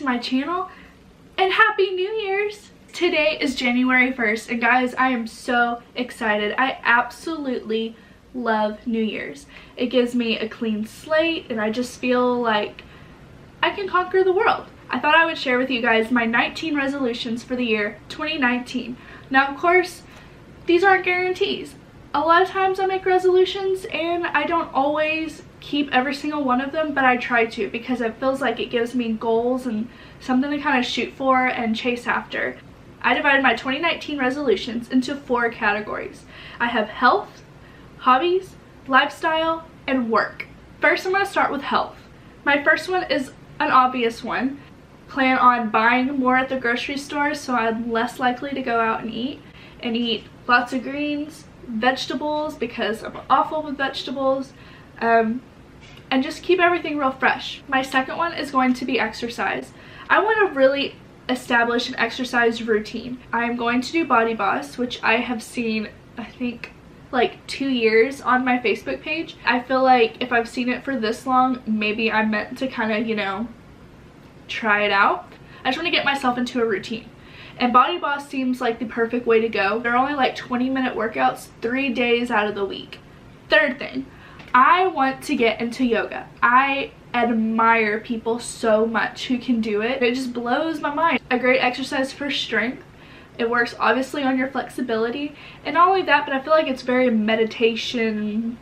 my channel, and Happy New Year's! Today is January 1st, and guys, I am so excited. I absolutely love New Year's. It gives me a clean slate, and I just feel like I can conquer the world. I thought I would share with you guys my 19 resolutions for the year 2019. Now, of course, these aren't guarantees. A lot of times I make resolutions and I don't always keep every single one of them, but I try to because it feels like it gives me goals and something to kind of shoot for and chase after. I divided my 2019 resolutions into 4 categories. I have health, hobbies, lifestyle, and work. First, I'm going to start with health. My first one is an obvious one. Plan on buying more at the grocery store so I'm less likely to go out and eat lots of greens, vegetables because I'm awful with vegetables, and just keep everything real fresh. My second one is going to be exercise. I want to really establish an exercise routine. I'm going to do Body Boss, which I have seen, I think, like 2 years on my Facebook page. I feel like if I've seen it for this long, maybe I'm meant to kind of, you know, try it out. I just want to get myself into a routine. And Body Boss seems like the perfect way to go. They're only like 20-minute workouts 3 days out of the week. Third thing, I want to get into yoga. I admire people so much who can do it. It just blows my mind. A great exercise for strength. It works obviously on your flexibility. And not only that, but I feel like it's very meditation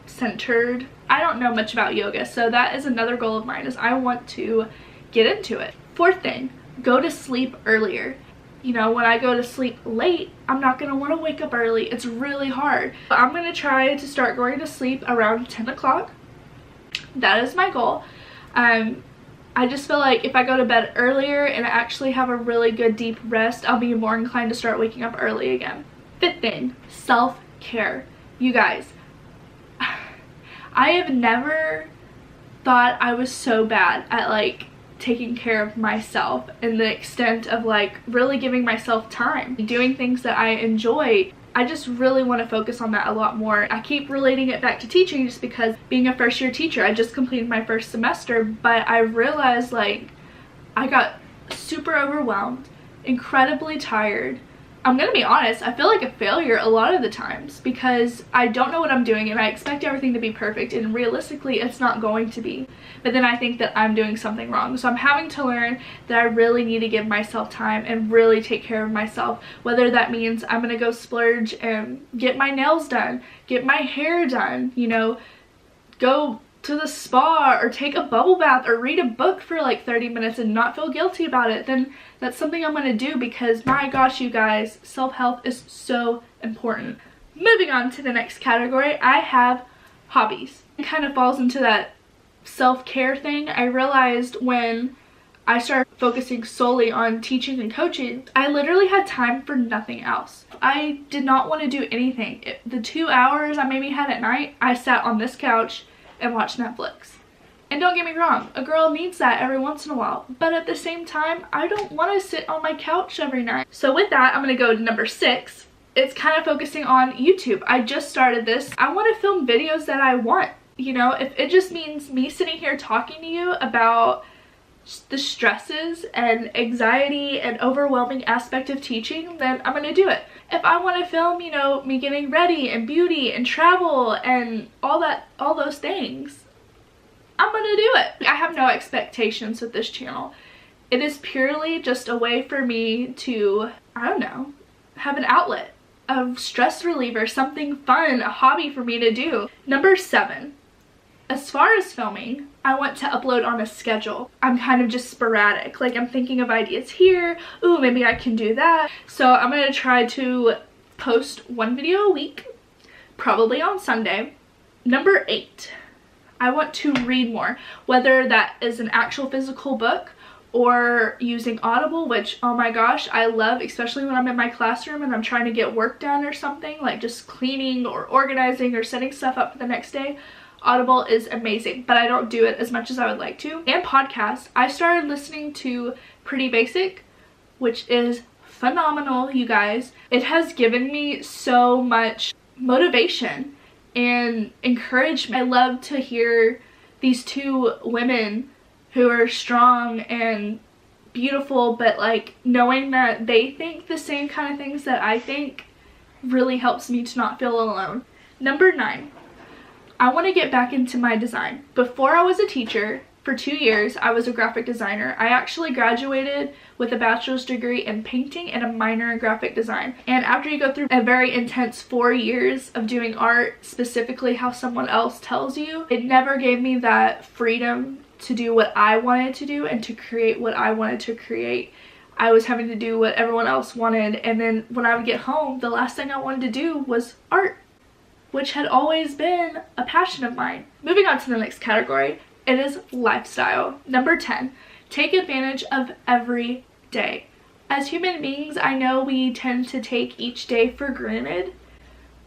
centered. I don't know much about yoga, so that is another goal of mine, is I want to get into it. Fourth thing, go to sleep earlier. You know, when I go to sleep late, I'm not going to want to wake up early. It's really hard. But I'm going to try to start going to sleep around 10 o'clock. That is my goal. I just feel like if I go to bed earlier and I actually have a really good deep rest, I'll be more inclined to start waking up early again. Fifth thing, self-care. You guys, I have never thought I was so bad at like taking care of myself and the extent of like really giving myself time, doing things that I enjoy. I just really want to focus on that a lot more. I keep relating it back to teaching just because being a first year teacher, I just completed my first semester, but I realized like I got super overwhelmed, incredibly tired. I'm gonna be honest, I feel like a failure a lot of the times because I don't know what I'm doing and I expect everything to be perfect, and realistically it's not going to be. But then I think that I'm doing something wrong. So I'm having to learn that I really need to give myself time and really take care of myself. Whether that means I'm gonna go splurge and get my nails done, get my hair done, you know, go to the spa or take a bubble bath or read a book for like 30 minutes and not feel guilty about it, then that's something I'm going to do because my gosh, you guys, self-health is so important. Moving on to the next category, I have hobbies. It kind of falls into that self-care thing. I realized when I started focusing solely on teaching and coaching, I literally had time for nothing else. I did not want to do anything. The 2 hours I maybe had at night, I sat on this couch and watch Netflix. And don't get me wrong, a girl needs that every once in a while, but at the same time, I don't want to sit on my couch every night. So with that, I'm going to go to number 6. It's kind of focusing on YouTube. I just started this. I want to film videos that I want. You know, if it just means me sitting here talking to you about the stresses and anxiety and overwhelming aspect of teaching, then I'm gonna do it. If I want to film, you know, me getting ready and beauty and travel and all those things, I'm gonna do it. I have no expectations with this channel. It is purely just a way for me to, I don't know, have an outlet, a stress reliever, something fun, a hobby for me to do. Number 7. As far as filming, I want to upload on a schedule. I'm kind of just sporadic. Like, I'm thinking of ideas here. Ooh, maybe I can do that. So I'm going to try to post 1 video a week, probably on Sunday. Number 8, I want to read more. Whether that is an actual physical book or using Audible, which, oh my gosh, I love, especially when I'm in my classroom and I'm trying to get work done or something, like just cleaning or organizing or setting stuff up for the next day. Audible is amazing, but I don't do it as much as I would like to. And podcasts. I started listening to Pretty Basic, which is phenomenal, you guys. It has given me so much motivation and encouragement. I love to hear these 2 women who are strong and beautiful, but like knowing that they think the same kind of things that I think really helps me to not feel alone. Number 9, I want to get back into my design. Before I was a teacher, for 2 years, I was a graphic designer. I actually graduated with a bachelor's degree in painting and a minor in graphic design. And after you go through a very intense 4 years of doing art, specifically how someone else tells you, it never gave me that freedom to do what I wanted to do and to create what I wanted to create. I was having to do what everyone else wanted, and then when I would get home, the last thing I wanted to do was art, which had always been a passion of mine. Moving on to the next category, it is lifestyle. Number 10, take advantage of every day. As human beings, I know we tend to take each day for granted,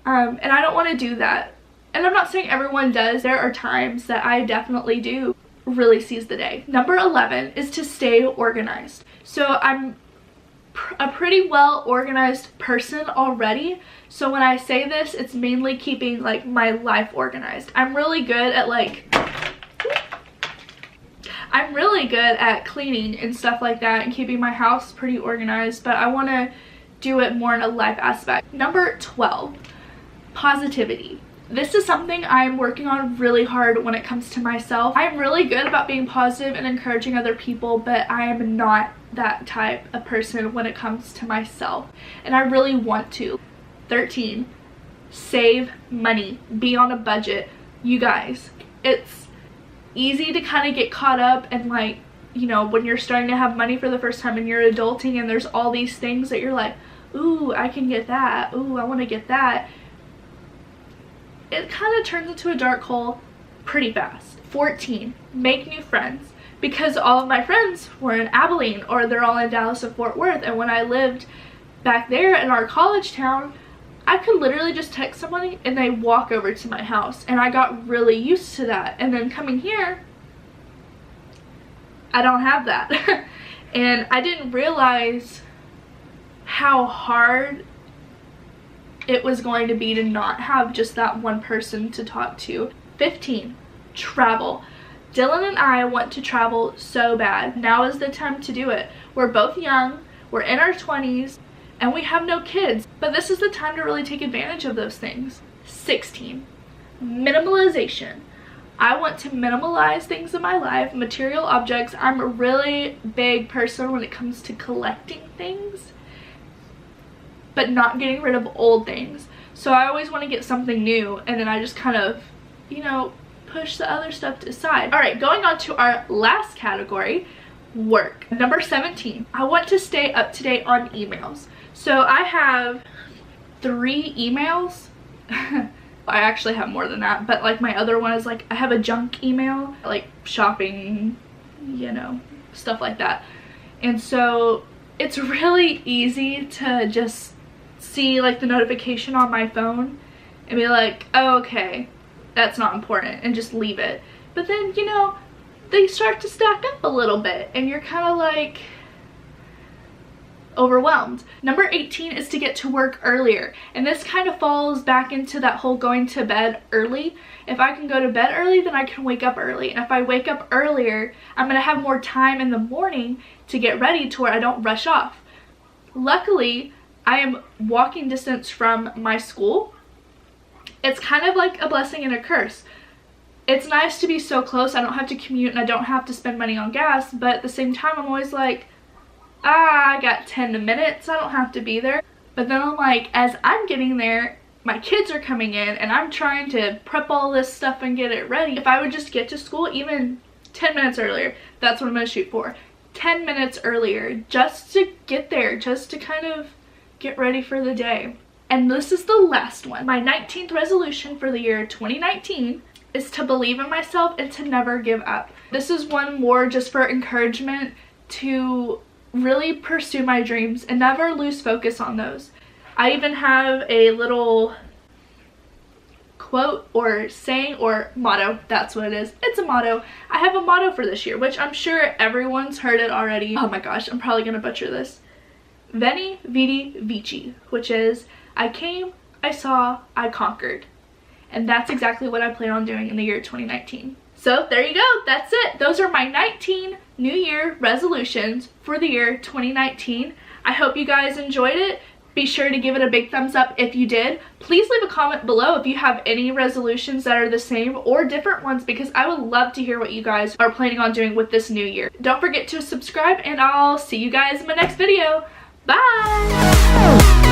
and I don't want to do that. And I'm not saying everyone does. There are times that I definitely do really seize the day. Number 11 is to stay organized. So I'm a pretty well organized person already, so when I say this, it's mainly keeping like my life organized. I'm really good at cleaning and stuff like that and keeping my house pretty organized, but I want to do it more in a life aspect. Number 12, positivity. This is something I'm working on really hard when it comes to myself. I'm really good about being positive and encouraging other people, but I am not that type of person when it comes to myself, and I really want to. 13, save money. Be on a budget. You guys, it's easy to kind of get caught up and like, you know, when you're starting to have money for the first time and you're adulting and there's all these things that you're like, ooh, I can get that. Ooh, I want to get that. It kind of turns into a dark hole pretty fast. 14, make new friends. Because all of my friends were in Abilene or they're all in Dallas and Fort Worth, and when I lived back there in our college town, I could literally just text somebody and they walk over to my house, and I got really used to that. And then coming here, I don't have that. And I didn't realize how hard it was going to be to not have just that one person to talk to. 15, travel. Dylan and I want to travel so bad. Now is the time to do it. We're both young, we're in our 20s, and we have no kids, but this is the time to really take advantage of those things. 16, minimalization. I want to minimalize things in my life, material objects. I'm a really big person when it comes to collecting things, but not getting rid of old things. So I always want to get something new, and then I just kind of, you know, push the other stuff to the side. All right, going on to our last category, work. Number 17, I want to stay up to date on emails. So I have 3 emails. I actually have more than that, but like my other one is like, I have a junk email, like shopping, you know, stuff like that. And so it's really easy to just see like the notification on my phone and be like, oh, okay, that's not important, and just leave it. But then, you know, they start to stack up a little bit and you're kind of like overwhelmed. Number 18 is to get to work earlier, and this kind of falls back into that whole going to bed early. If I can go to bed early, then I can wake up early, and if I wake up earlier, I'm gonna have more time in the morning to get ready to where I don't rush off. Luckily, I am walking distance from my school. It's kind of like a blessing and a curse. It's nice to be so close. I don't have to commute and I don't have to spend money on gas, but at the same time, I'm always like, I got 10 minutes, I don't have to be there. But then I'm like, as I'm getting there, my kids are coming in and I'm trying to prep all this stuff and get it ready. If I would just get to school even 10 minutes earlier, that's what I'm gonna shoot for. 10 minutes earlier, just to get there, just to kind of get ready for the day. And this is the last one. My 19th resolution for the year 2019 is to believe in myself and to never give up. This is one more just for encouragement to really pursue my dreams and never lose focus on those. I even have a little quote or saying or motto, that's what it is. It's a motto. I have a motto for this year, which I'm sure everyone's heard it already. Oh my gosh, I'm probably gonna butcher this. Veni, Vidi, Vici, which is, I came, I saw, I conquered. And that's exactly what I plan on doing in the year 2019. So there you go, that's it. Those are my 19 New Year resolutions for the year 2019. I hope you guys enjoyed it. Be sure to give it a big thumbs up if you did. Please leave a comment below if you have any resolutions that are the same or different ones, because I would love to hear what you guys are planning on doing with this new year. Don't forget to subscribe, and I'll see you guys in my next video. Bye!